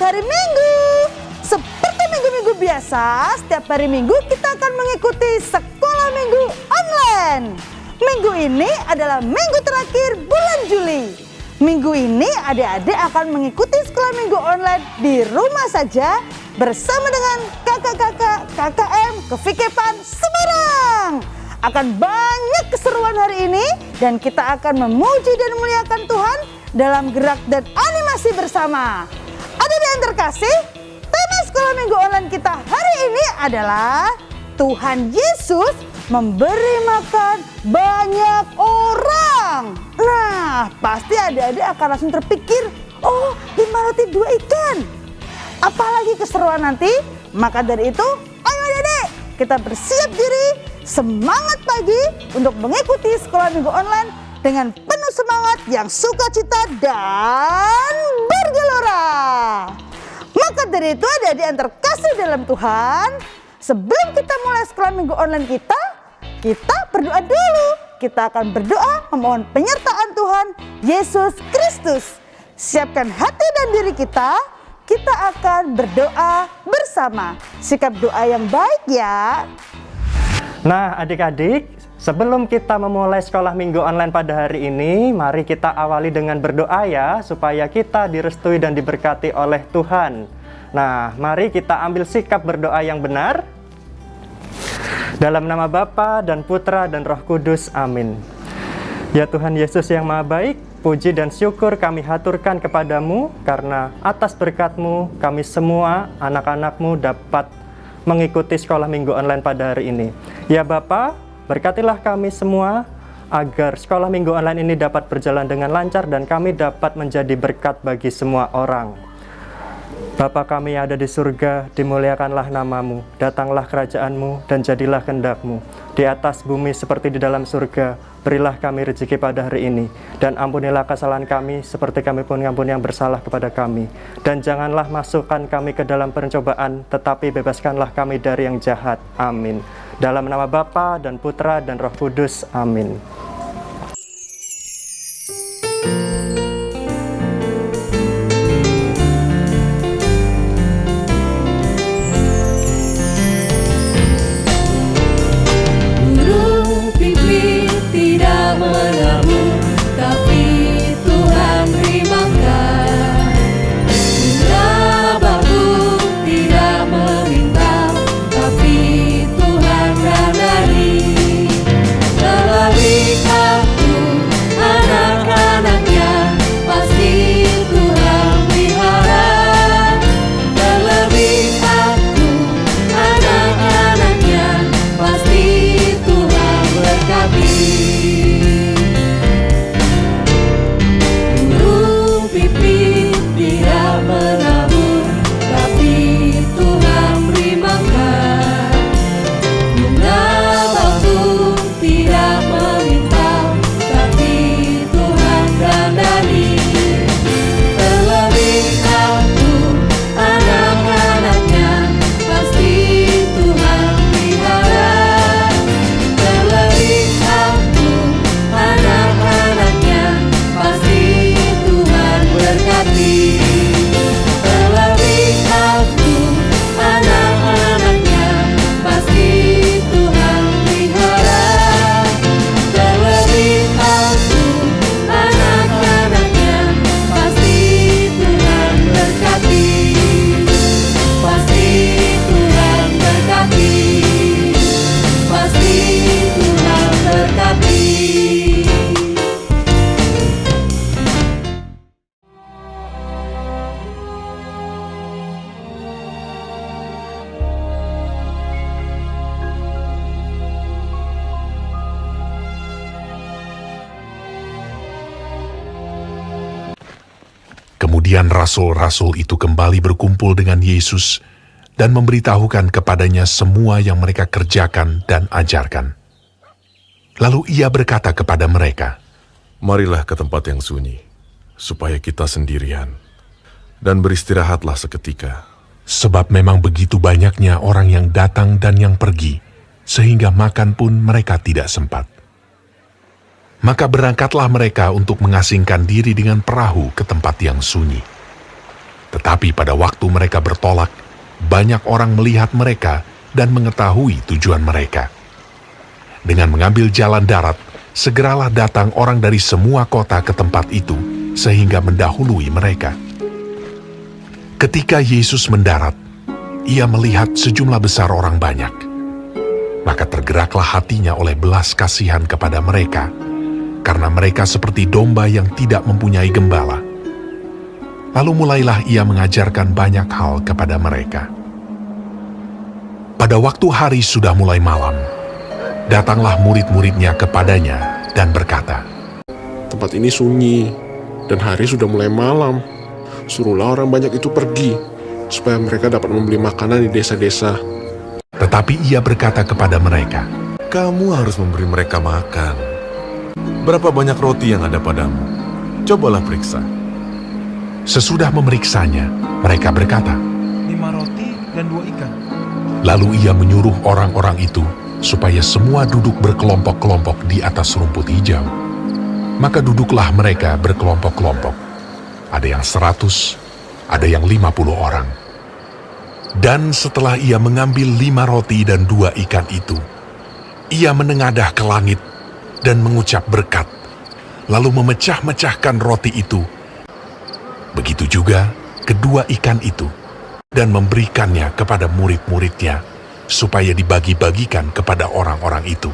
hari Minggu. Seperti minggu-minggu biasa, setiap hari Minggu kita akan mengikuti sekolah minggu online. Minggu ini adalah minggu terakhir bulan Juli. Minggu ini adik-adik akan mengikuti sekolah minggu online di rumah saja bersama dengan kakak-kakak KKM Kevikepan Semarang. Akan banyak keseruan hari ini dan kita akan memuji dan memuliakan Tuhan dalam gerak dan animasi bersama. Adik yang terkasih, tema sekolah minggu online kita hari ini adalah Tuhan Yesus memberi makan banyak orang. Nah, pasti adik-adik akan langsung terpikir, oh 5 roti 2 ikan. Apalagi keseruan nanti. Maka dari itu, ayo adik-adik, kita bersiap diri, semangat pagi untuk mengikuti sekolah minggu online dengan penuh semangat yang sukacita dan bergelora. Maka dari itu adik-adik yang terkasih dalam Tuhan, sebelum kita mulai sekolah minggu online kita berdoa dulu. Kita akan berdoa memohon penyertaan Tuhan Yesus Kristus. Siapkan hati dan diri kita akan berdoa bersama. Sikap doa yang baik ya. Nah adik-adik, sebelum kita memulai sekolah minggu online pada hari ini, mari kita awali dengan berdoa ya, supaya kita direstui dan diberkati oleh Tuhan. Nah, mari kita ambil sikap berdoa yang benar. Dalam nama Bapa dan Putra dan Roh Kudus, amin. Ya Tuhan Yesus yang Maha Baik, puji dan syukur kami haturkan kepadamu, karena atas berkat-Mu kami semua anak-anak-Mu dapat mengikuti sekolah minggu online pada hari ini. Ya Bapa, berkatilah kami semua agar sekolah minggu online ini dapat berjalan dengan lancar dan kami dapat menjadi berkat bagi semua orang. Bapa kami yang ada di surga, dimuliakanlah namamu, datanglah kerajaan-Mu dan jadilah kehendak-Mu di atas bumi seperti di dalam surga. Berilah kami rezeki pada hari ini, dan ampunilah kesalahan kami seperti kami pun mengampuni yang bersalah kepada kami. Dan janganlah masukkan kami ke dalam pencobaan, tetapi bebaskanlah kami dari yang jahat. Amin. Dalam nama Bapa dan Putra dan Roh Kudus. Amin. Kemudian rasul-rasul itu kembali berkumpul dengan Yesus dan memberitahukan kepadanya semua yang mereka kerjakan dan ajarkan. Lalu ia berkata kepada mereka, "Marilah ke tempat yang sunyi, supaya kita sendirian, dan beristirahatlah seketika. Sebab memang begitu banyaknya orang yang datang dan yang pergi, sehingga makan pun mereka tidak sempat. Maka berangkatlah mereka untuk mengasingkan diri dengan perahu ke tempat yang sunyi. Tetapi pada waktu mereka bertolak, banyak orang melihat mereka dan mengetahui tujuan mereka. Dengan mengambil jalan darat, segeralah datang orang dari semua kota ke tempat itu, sehingga mendahului mereka. Ketika Yesus mendarat, ia melihat sejumlah besar orang banyak. Maka tergeraklah hatinya oleh belas kasihan kepada mereka, karena mereka seperti domba yang tidak mempunyai gembala. Lalu mulailah ia mengajarkan banyak hal kepada mereka. Pada waktu hari sudah mulai malam, datanglah murid-muridnya kepadanya dan berkata, "Tempat ini sunyi, dan hari sudah mulai malam. Suruhlah orang banyak itu pergi, supaya mereka dapat membeli makanan di desa-desa." Tetapi ia berkata kepada mereka, Kamu harus memberi mereka makan. Berapa banyak roti yang ada padamu? Cobalah periksa. sesudah memeriksanya, mereka berkata, 5 roti dan 2 ikan. lalu ia menyuruh orang-orang itu supaya semua duduk berkelompok-kelompok di atas rumput hijau. Maka duduklah mereka berkelompok-kelompok. Ada yang 100, ada yang 50 orang. Dan setelah ia mengambil 5 roti dan 2 ikan itu, ia menengadah ke langit dan mengucap berkat, lalu memecah-mecahkan roti itu. Begitu juga kedua ikan itu, dan memberikannya kepada murid-muridnya, supaya dibagi-bagikan kepada orang-orang itu.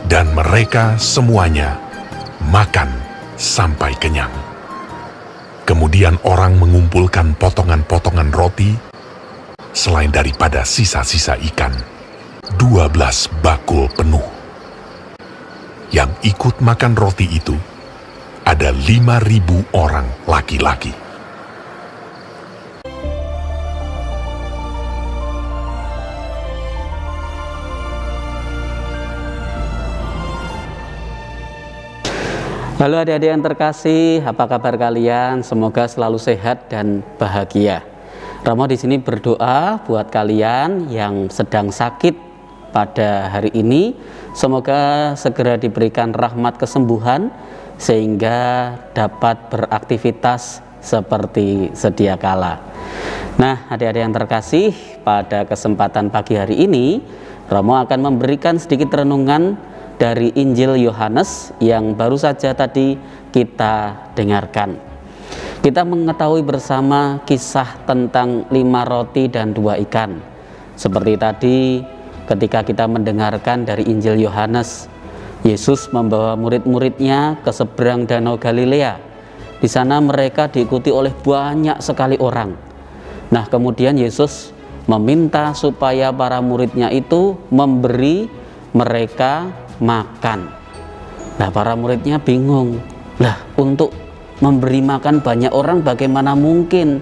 Dan mereka semuanya makan sampai kenyang. Kemudian orang mengumpulkan potongan-potongan roti, selain daripada sisa-sisa ikan, 12 bakul penuh. Yang ikut makan roti itu ada 5.000 orang laki-laki. Halo adik-adik yang terkasih, apa kabar kalian? Semoga selalu sehat dan bahagia. Romo di sini berdoa buat kalian yang sedang sakit pada hari ini. Semoga segera diberikan rahmat kesembuhan sehingga dapat beraktivitas seperti sedia kala. Nah, adik-adik yang terkasih, pada kesempatan pagi hari ini Romo akan memberikan sedikit renungan dari Injil Yohanes yang baru saja tadi kita dengarkan. Kita mengetahui bersama kisah tentang 5 roti dan 2 ikan. Seperti tadi ketika kita mendengarkan dari Injil Yohanes, Yesus membawa murid-muridnya ke seberang Danau Galilea. Di sana mereka diikuti oleh banyak sekali orang. Nah, kemudian Yesus meminta supaya para muridnya itu memberi mereka makan. Nah, para muridnya bingung. Lah, untuk memberi makan banyak orang bagaimana mungkin?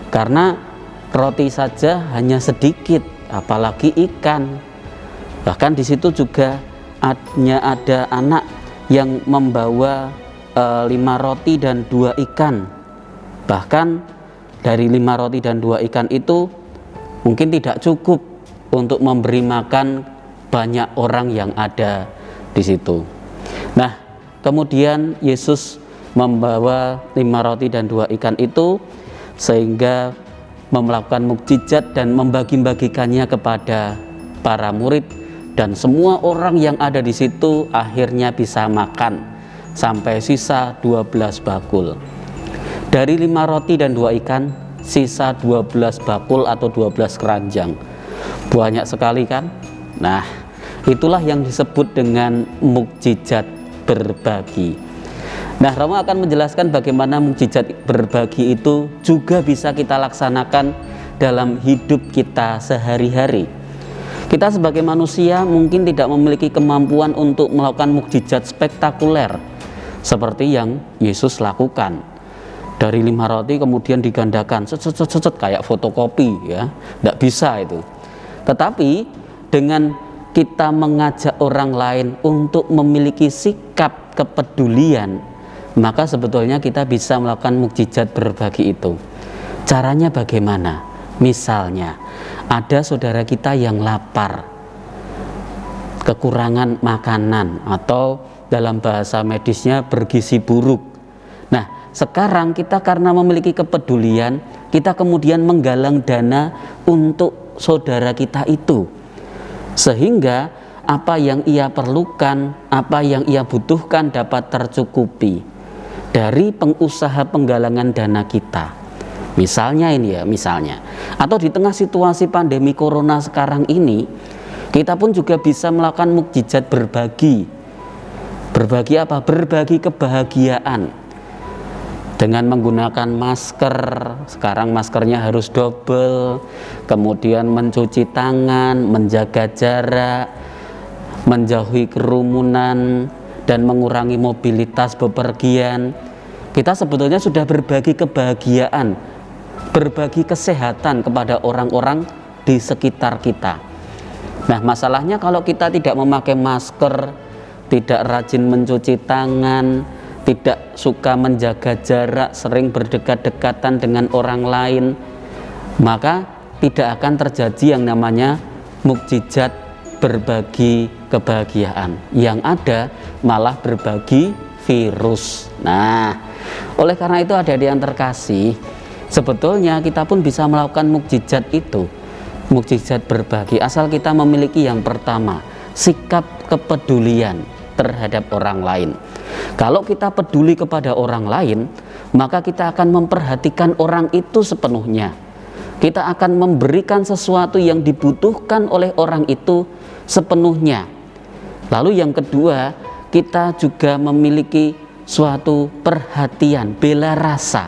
Karena roti saja hanya sedikit, apalagi ikan. Bahkan di situ juga hanya ada anak yang membawa 5 roti dan 2 ikan. Bahkan dari 5 roti dan 2 ikan itu mungkin tidak cukup untuk memberi makan banyak orang yang ada di situ. Nah, kemudian Yesus membawa 5 roti dan 2 ikan itu sehingga melakukan mukjizat dan membagi-bagikannya kepada para murid, dan semua orang yang ada di situ akhirnya bisa makan sampai sisa 12 bakul. Dari 5 roti dan 2 ikan sisa 12 bakul atau 12 keranjang. Banyak sekali kan? Nah, itulah yang disebut dengan mukjizat berbagi. Nah, Romo akan menjelaskan bagaimana mukjizat berbagi itu juga bisa kita laksanakan dalam hidup kita sehari-hari. Kita sebagai manusia mungkin tidak memiliki kemampuan untuk melakukan mukjizat spektakuler seperti yang Yesus lakukan. Dari 5 roti kemudian digandakan set kayak fotokopi, ya, tidak bisa itu. Tetapi dengan kita mengajak orang lain untuk memiliki sikap kepedulian, maka sebetulnya kita bisa melakukan mukjizat berbagi itu. Caranya bagaimana? Misalnya, ada saudara kita yang lapar, kekurangan makanan atau dalam bahasa medisnya bergizi buruk. Nah, sekarang kita karena memiliki kepedulian, kita kemudian menggalang dana untuk saudara kita itu, sehingga apa yang ia perlukan, apa yang ia butuhkan dapat tercukupi dari pengusaha penggalangan dana kita. Misalnya ini ya, misalnya, atau di tengah situasi pandemi corona sekarang ini, kita pun juga bisa melakukan mukjizat berbagi. Berbagi apa? Berbagi kebahagiaan. Dengan menggunakan masker, sekarang maskernya harus double, kemudian mencuci tangan, menjaga jarak, menjauhi kerumunan, dan mengurangi mobilitas bepergian. Kita sebetulnya sudah berbagi kebahagiaan, berbagi kesehatan kepada orang-orang di sekitar kita. Nah, masalahnya kalau kita tidak memakai masker, tidak rajin mencuci tangan, tidak suka menjaga jarak, sering berdekat-dekatan dengan orang lain, maka tidak akan terjadi yang namanya mukjizat berbagi kebahagiaan. Yang ada malah berbagi virus. Nah, oleh karena itu adik-adik yang terkasih, sebetulnya kita pun bisa melakukan mukjizat itu, mukjizat berbagi, asal kita memiliki yang pertama, sikap kepedulian terhadap orang lain. Kalau kita peduli kepada orang lain, maka kita akan memperhatikan orang itu sepenuhnya. Kita akan memberikan sesuatu yang dibutuhkan oleh orang itu sepenuhnya. Lalu yang kedua, kita juga memiliki suatu perhatian, bela rasa.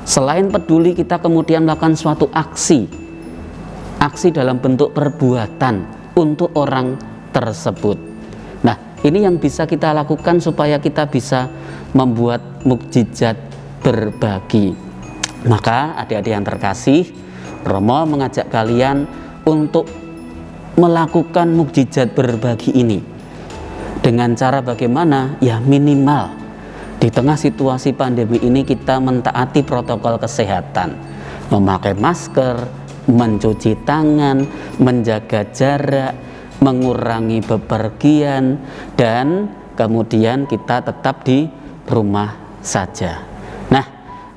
Selain peduli, kita kemudian melakukan suatu aksi dalam bentuk perbuatan untuk orang tersebut. Nah, ini yang bisa kita lakukan supaya kita bisa membuat mukjizat berbagi. Maka adik-adik yang terkasih, Romo mengajak kalian untuk melakukan mukjizat berbagi ini dengan cara bagaimana? Ya minimal di tengah situasi pandemi ini kita mentaati protokol kesehatan, memakai masker, mencuci tangan, menjaga jarak, mengurangi bepergian, dan kemudian kita tetap di rumah saja. Nah,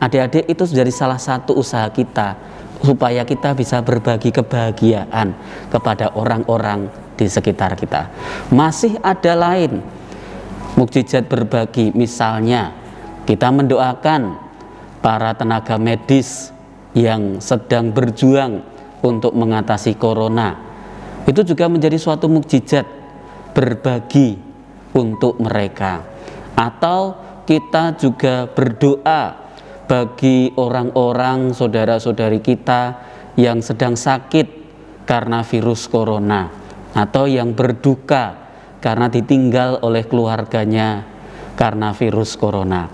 adik-adik, itu jadi salah satu usaha kita supaya kita bisa berbagi kebahagiaan kepada orang-orang di sekitar kita. Masih ada lain mukjizat berbagi, misalnya kita mendoakan para tenaga medis yang sedang berjuang untuk mengatasi corona. Itu juga menjadi suatu mukjizat berbagi untuk mereka. Atau kita juga berdoa bagi orang-orang saudara-saudari kita yang sedang sakit karena virus corona, atau yang berduka karena ditinggal oleh keluarganya karena virus corona.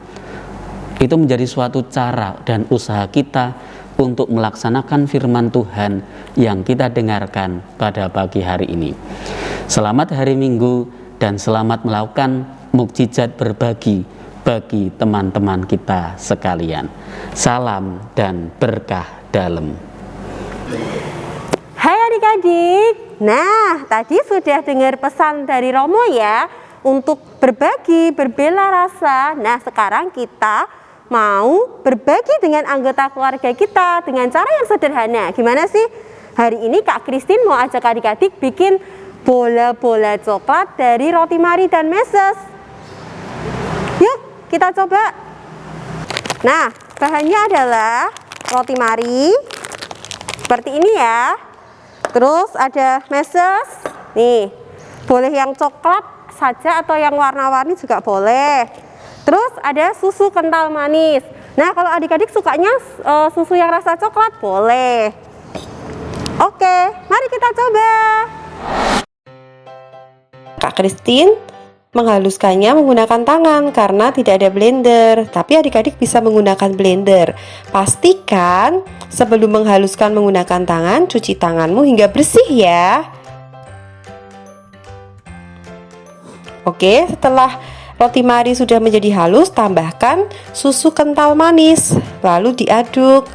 Itu menjadi suatu cara dan usaha kita untuk melaksanakan firman Tuhan yang kita dengarkan pada pagi hari ini. Selamat hari Minggu dan selamat melakukan mukjizat berbagi bagi teman-teman kita sekalian. Salam dan berkah dalam. Hai adik-adik, nah tadi sudah dengar pesan dari Romo ya, untuk berbagi, berbela rasa. Nah sekarang kita mau berbagi dengan anggota keluarga kita dengan cara yang sederhana. Gimana sih? Hari ini Kak Christine mau ajak adik-adik bikin bola-bola coklat dari roti mari dan meses. Yuk kita coba. Nah, bahannya adalah roti mari seperti ini ya. Terus ada meses. Nih, boleh yang coklat saja atau yang warna-warni juga boleh. Terus ada susu kental manis. Nah, kalau adik-adik sukanya susu yang rasa coklat boleh. Oke, mari kita coba. Kak Christine menghaluskannya menggunakan tangan karena tidak ada blender. Tapi adik-adik bisa menggunakan blender. Pastikan sebelum menghaluskan menggunakan tangan, cuci tanganmu hingga bersih ya. Oke, setelah roti mari sudah menjadi halus, tambahkan susu kental manis, lalu diaduk.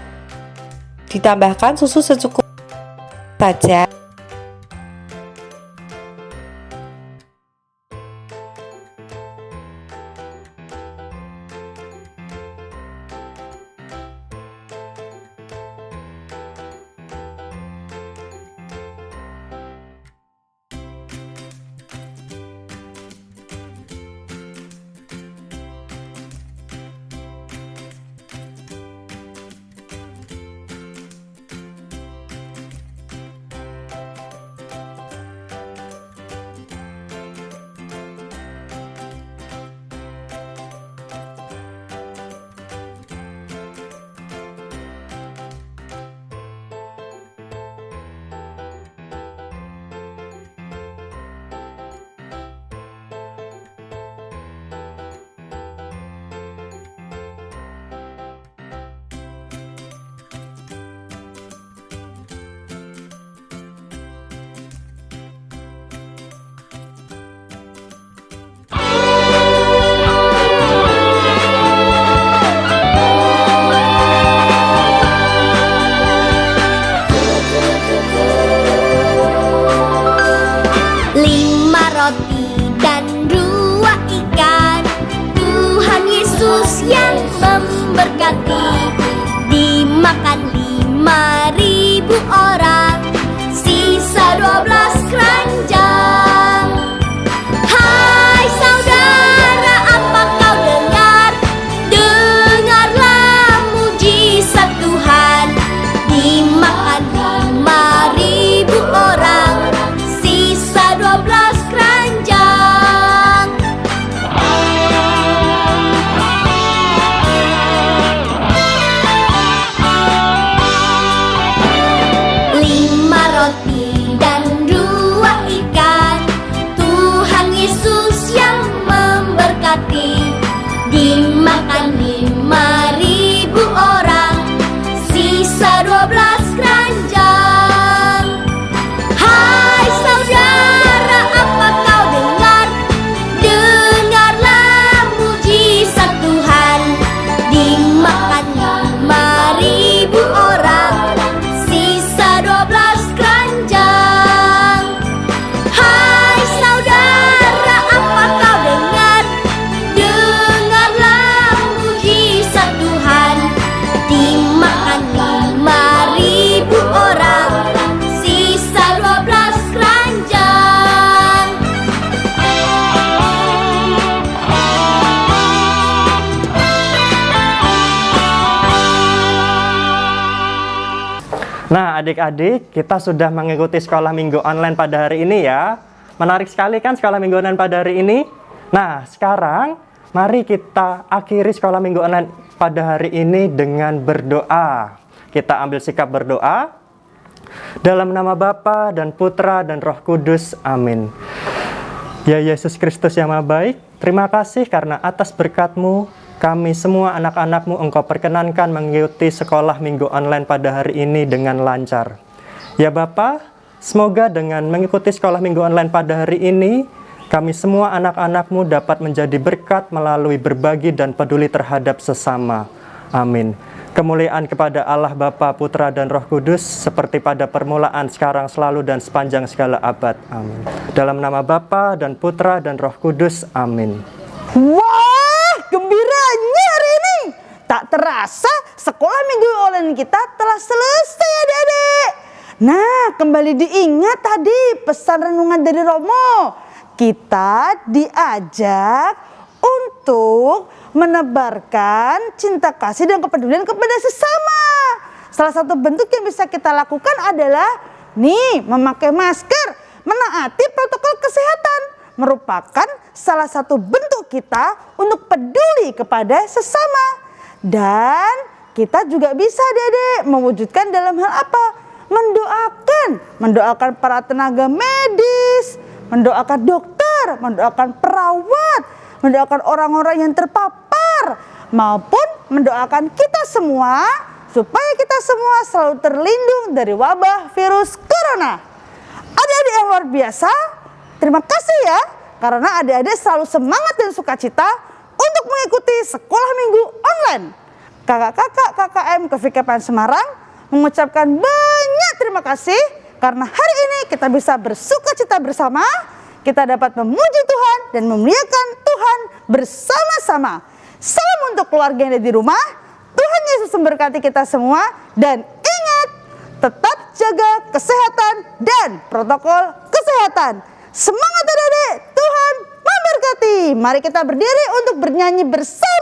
Ditambahkan susu secukupnya saja. 5 roti dan 2 ikan, Tuhan Yesus yang memberkati. Dimakan 5.000 orang, sisa 12 keranjang. Hai saudara, apa kau dengar? Dengarlah mujizat Tuhan. Dimakan 5.000 orang, sisa 12 keranjang. 5 roti dan 2 ikan, Tuhan Yesus yang memberkati. Dimakan 5.000 orang, sisa 12 keranjang. Hai saudara, apa kau dengar? Dengarlah mujizat Tuhan. Dimakan 5.000 orang, sisa 12 keranjang. Hai saudara, apa kau dengar? Dengarlah mujizat Tuhan. Dimakan 5.000 orang, sisa 12 keranjang. Nah, adik-adik, kita sudah mengikuti sekolah minggu online pada hari ini ya. Menarik sekali kan sekolah minggu online pada hari ini? Nah, sekarang mari kita akhiri sekolah minggu online pada hari ini dengan berdoa. Kita ambil sikap berdoa. Dalam nama Bapa dan Putra dan Roh Kudus, amin. Ya Yesus Kristus yang Maha Baik, terima kasih karena atas berkat-Mu, kami semua anak-anak-Mu Engkau perkenankan mengikuti sekolah minggu online pada hari ini dengan lancar. Ya Bapa, semoga dengan mengikuti sekolah minggu online pada hari ini, kami semua anak-anak-Mu dapat menjadi berkat melalui berbagi dan peduli terhadap sesama. Amin. Kemuliaan kepada Allah Bapa, Putra, dan Roh Kudus, seperti pada permulaan, sekarang, selalu, dan sepanjang segala abad. Amin. Dalam nama Bapa dan Putra dan Roh Kudus. Amin. Wah, gembiranya hari ini. Tak terasa sekolah minggu online kita telah selesai adik-adik. Nah, kembali diingat tadi pesan renungan dari Romo. Kita diajak untuk menebarkan cinta kasih dan kepedulian kepada sesama. Salah satu bentuk yang bisa kita lakukan adalah memakai masker, menaati protokol kesehatan, merupakan salah satu bentuk kita untuk peduli kepada sesama. Dan kita juga bisa adik-adik mewujudkan dalam hal apa? Mendoakan para tenaga medis, mendoakan dokter, mendoakan perawat, mendoakan orang-orang yang terpapar, maupun mendoakan kita semua supaya kita semua selalu terlindung dari wabah virus corona. Adik-adik yang luar biasa, terima kasih ya, karena adik-adik selalu semangat dan sukacita untuk mengikuti sekolah minggu online. Kakak-kakak KKM KVKPN Semarang mengucapkan banyak terima kasih karena hari ini kita bisa bersukacita bersama. Kita dapat memuji Tuhan dan memuliakan Tuhan bersama-sama. Salam untuk keluarga yang ada di rumah. Tuhan Yesus memberkati kita semua. Dan ingat, tetap jaga kesehatan dan protokol kesehatan. Semangat adik-adik, Tuhan memberkati. Mari kita berdiri untuk bernyanyi bersama.